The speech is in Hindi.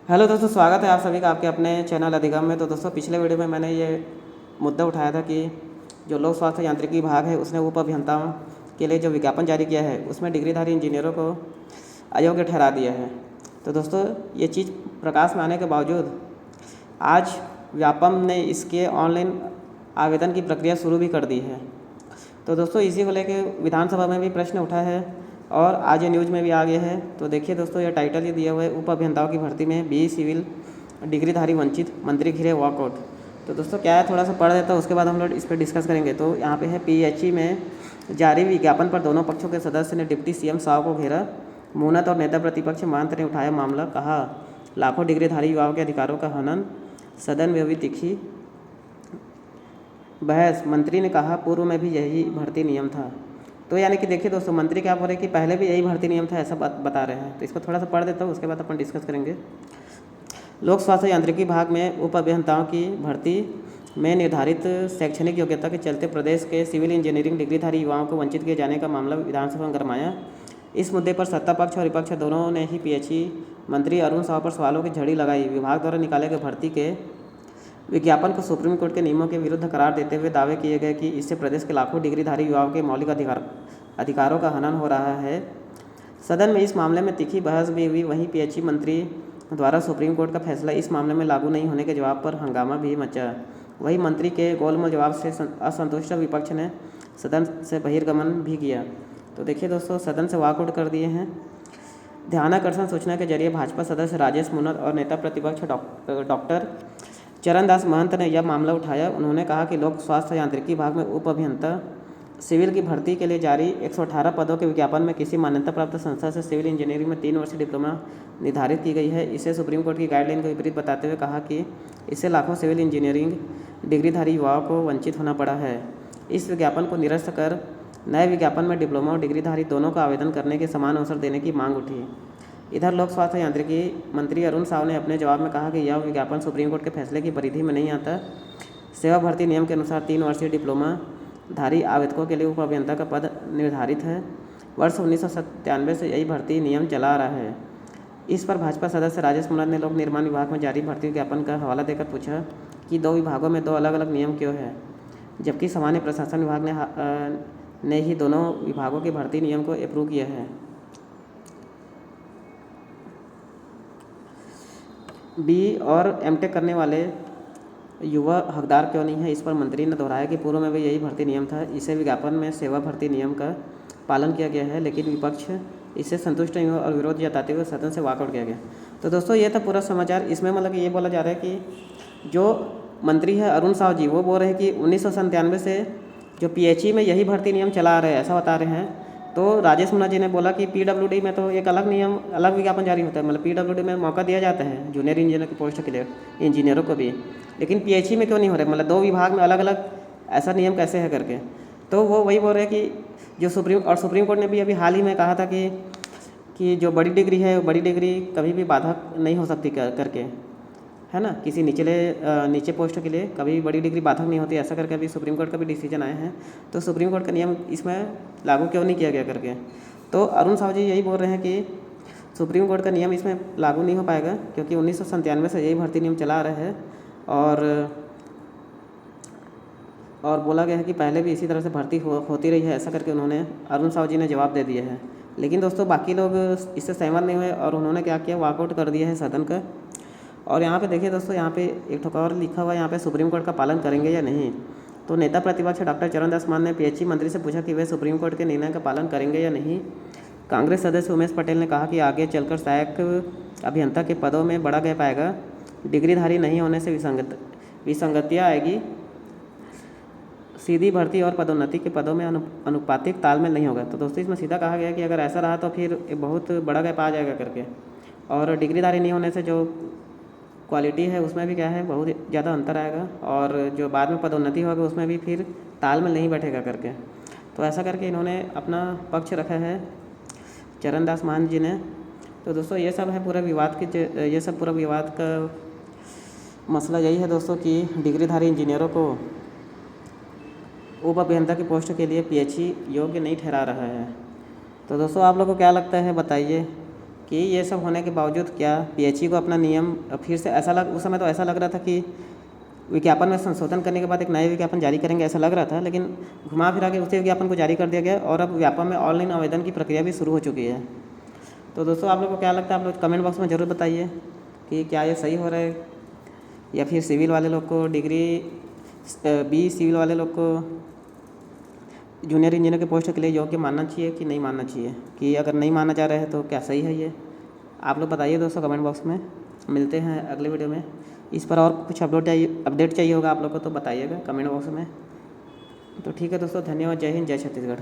हेलो दोस्तों, स्वागत है आप सभी का आपके अपने चैनल अधिगम में। तो दोस्तों, पिछले वीडियो में मैंने ये मुद्दा उठाया था कि जो लोक स्वास्थ्य यांत्रिकी विभाग है उसने उप अभियंताओं के लिए जो विज्ञापन जारी किया है उसमें डिग्रीधारी इंजीनियरों को अयोग्य ठहरा दिया है। तो दोस्तों, ये चीज़ प्रकाश में आने के बावजूद आज व्यापम ने इसके ऑनलाइन आवेदन की प्रक्रिया शुरू भी कर दी है। तो दोस्तों, इसी को लेकर विधानसभा में भी प्रश्न उठा है और आज ये न्यूज़ में भी आ गया है। तो देखिए दोस्तों, ये टाइटल ये दिया हुआ है, उप अभियंताओं की भर्ती में बीई सिविल डिग्रीधारी वंचित, मंत्री घिरे वॉकआउट। तो दोस्तों क्या है, थोड़ा सा पढ़ देता हूँ, उसके बाद हम लोग इस पर डिस्कस करेंगे। तो यहाँ पे है, पीएचई में जारी विज्ञापन पर दोनों पक्षों के सदस्य ने डिप्टी सीएम साहब को घेरा। मुनत और नेता प्रतिपक्ष महंत ने उठाया मामला, कहा लाखों डिग्रीधारी युवाओं के अधिकारों का हनन, सदन में भी तीखी बहस। मंत्री ने कहा पूर्व में भी यही भर्ती नियम था। तो यानी कि देखिए दोस्तों, मंत्री क्या बोल रहे हैं कि पहले भी यही भर्ती नियम था, ऐसा बता रहे हैं। तो इसको थोड़ा सा पढ़ देता हूँ, उसके बाद अपन डिस्कस करेंगे। लोक स्वास्थ्य यांत्रिकी विभाग में उप अभियंताओं की भर्ती में निर्धारित शैक्षणिक योग्यता के चलते प्रदेश के सिविल इंजीनियरिंग डिग्रीधारी युवाओं को वंचित किए जाने का मामला विधानसभा में गरमाया। इस मुद्दे पर सत्ता पक्ष और विपक्ष दोनों ने ही पीएचई मंत्री अरुण साव पर सवालों की झड़ी लगाई। विभाग द्वारा निकाले गए भर्ती के विज्ञापन को सुप्रीम कोर्ट के नियमों के विरुद्ध करार देते हुए दावे किए गए कि इससे प्रदेश के लाखों डिग्रीधारी युवाओं के मौलिक अधिकारों का हनन हो रहा है। सदन में इस मामले में तीखी बहस भी हुई। वहीं पीएचई मंत्री द्वारा सुप्रीम कोर्ट का फैसला इस मामले में लागू नहीं होने के जवाब पर हंगामा भी मचा। वहीं मंत्री के गोलमोल जवाब से असंतुष्ट विपक्ष ने सदन से बहिर्गमन भी किया। तो देखिए दोस्तों, सदन से वॉकआउट कर दिए हैं। ध्यानाकर्षण सूचना के जरिए भाजपा सदस्य राजेश मुनत और नेता प्रतिपक्ष डॉक्टर चरणदास महंत ने यह मामला उठाया। उन्होंने कहा कि लोक स्वास्थ्य यांत्रिकी विभाग में उप अभियंता सिविल की भर्ती के लिए जारी 118 पदों के विज्ञापन में किसी मान्यता प्राप्त संस्था से सिविल इंजीनियरिंग में 3 वर्षीय डिप्लोमा निर्धारित की गई है। इसे सुप्रीम कोर्ट की गाइडलाइन को विपरीत बताते हुए कहा कि इससे लाखों सिविल इंजीनियरिंग डिग्रीधारी युवाओं को वंचित होना पड़ा है। इस विज्ञापन को निरस्त कर नए विज्ञापन में डिप्लोमा और डिग्रीधारी दोनों को आवेदन करने के समान अवसर देने की मांग उठी। इधर लोक स्वास्थ्य यांत्रिकी मंत्री अरुण साव ने अपने जवाब में कहा कि यह विज्ञापन सुप्रीम कोर्ट के फैसले की परिधि में नहीं आता। सेवा भर्ती नियम के अनुसार 3 वर्षीय डिप्लोमा धारी आवेदकों के लिए उप अभियंता का पद निर्धारित है। वर्ष 1997 से यही भर्ती नियम चला आ रहा है। इस पर भाजपा सदस्य राजेश मुनत ने लोक निर्माण विभाग में जारी भर्ती विज्ञापन का हवाला देकर पूछा कि 2 विभागों में 2 अलग अलग नियम क्यों है, जबकि सामान्य प्रशासन विभाग ने ही दोनों विभागों के भर्ती नियम को अप्रूव किया है। बी और एमटेक करने वाले युवा हकदार क्यों नहीं है, इस पर मंत्री ने दोहराया कि पूर्व में भी यही भर्ती नियम था। इसे विज्ञापन में सेवा भर्ती नियम का पालन किया गया है, लेकिन विपक्ष इससे संतुष्ट नहीं हुआ और विरोध जताते हुए सदन से वॉकआउट किया गया। तो दोस्तों, ये था पूरा समाचार। इसमें मतलब ये बोला जा रहा है कि जो मंत्री है अरुण साव जी, वो बोल रहे हैं कि 1997 से जो पीएचई में यही भर्ती नियम चला आ रहा है, ऐसा बता रहे हैं। तो राजेश मुन्ना जी ने बोला कि पीडब्ल्यूडी में तो एक अलग नियम, अलग विज्ञापन जारी होता है। मतलब पीडब्ल्यूडी में मौका दिया जाता है जूनियर इंजीनियर की पोस्ट के लिए इंजीनियरों को भी, लेकिन पीएचई में क्यों नहीं हो रहा है? मतलब 2 विभाग में अलग अलग ऐसा नियम कैसे है करके। तो वो वही बोल रहे हैं कि जो सुप्रीम कोर्ट ने भी अभी हाल ही में कहा था कि जो बड़ी डिग्री है, बड़ी डिग्री कभी भी बाधक नहीं हो सकती करके, है ना। किसी नीचे पोस्ट के लिए कभी बड़ी डिग्री बाधक नहीं होती, ऐसा करके अभी सुप्रीम कोर्ट का भी डिसीजन आया है। तो सुप्रीम कोर्ट का नियम इसमें लागू क्यों नहीं किया गया करके। तो अरुण साव जी यही बोल रहे हैं कि सुप्रीम कोर्ट का नियम इसमें लागू नहीं हो पाएगा, क्योंकि 1997 से यही भर्ती नियम चला आ रहा है। और बोला गया है कि पहले भी इसी तरह से भर्ती होती रही है, ऐसा करके उन्होंने अरुण साव जी ने जवाब दे दिया है। लेकिन दोस्तों, बाकी लोग इससे सहमत नहीं हुए और उन्होंने क्या किया, वॉकआउट कर दिया है सदन का। और यहाँ पे देखिए दोस्तों, यहाँ पे एक ठोका और लिखा हुआ है, यहाँ पे सुप्रीम कोर्ट का पालन करेंगे या नहीं। तो नेता प्रतिपक्ष डॉक्टर चरणदास महंत ने पीएचई मंत्री से पूछा कि वे सुप्रीम कोर्ट के निर्णय का पालन करेंगे या नहीं। कांग्रेस सदस्य उमेश पटेल ने कहा कि आगे चलकर सहायक अभियंता के पदों में बढ़ा गया पाएगा, डिग्रीधारी नहीं होने से विसंगतियाँ आएगी, सीधी भर्ती और पदोन्नति के पदों में अनुपातिक तालमेल नहीं होगा। तो दोस्तों, इसमें सीधा कहा गया कि अगर ऐसा रहा तो फिर बहुत बड़ा गैप आ जाएगा करके। और डिग्रीधारी नहीं होने से जो क्वालिटी है उसमें भी क्या है, बहुत ज़्यादा अंतर आएगा, और जो बाद में पदोन्नति होगा उसमें भी फिर तालमेल नहीं बैठेगा करके। तो ऐसा करके इन्होंने अपना पक्ष रखा है चरणदास महंत जी ने। तो दोस्तों, ये सब है पूरा विवाद का मसला यही है दोस्तों कि डिग्रीधारी इंजीनियरों को उप अभियंता की पोस्ट के लिए पीएचई योग्य नहीं ठहरा रहा है। तो दोस्तों, आप लोगों को क्या लगता है बताइए। कि ये सब होने के बावजूद क्या पीएचई को अपना नियम फिर से उस समय तो ऐसा लग रहा था कि विज्ञापन में संशोधन करने के बाद एक नए विज्ञापन जारी करेंगे ऐसा लग रहा था, लेकिन घुमा फिरा के उसी विज्ञापन को जारी कर दिया गया और अब विज्ञापन में ऑनलाइन आवेदन की प्रक्रिया भी शुरू हो चुकी है। तो दोस्तों आप लोग को क्या लगता है, आप लोग कमेंट बॉक्स में ज़रूर बताइए कि क्या ये सही हो रहा है, या फिर सिविल वाले लोग को डिग्री बी सिविल वाले लोग को जूनियर इंजीनियर के पोस्ट के लिए योग्य मानना चाहिए कि नहीं मानना चाहिए, कि अगर नहीं माना जा रहा है तो क्या सही है ये, आप लोग बताइए दोस्तों कमेंट बॉक्स में। मिलते हैं अगले वीडियो में। इस पर और कुछ अपडेट चाहिए होगा आप लोग को तो बताइएगा कमेंट बॉक्स में। तो ठीक है दोस्तों, धन्यवाद। जय हिंद, जय छत्तीसगढ़।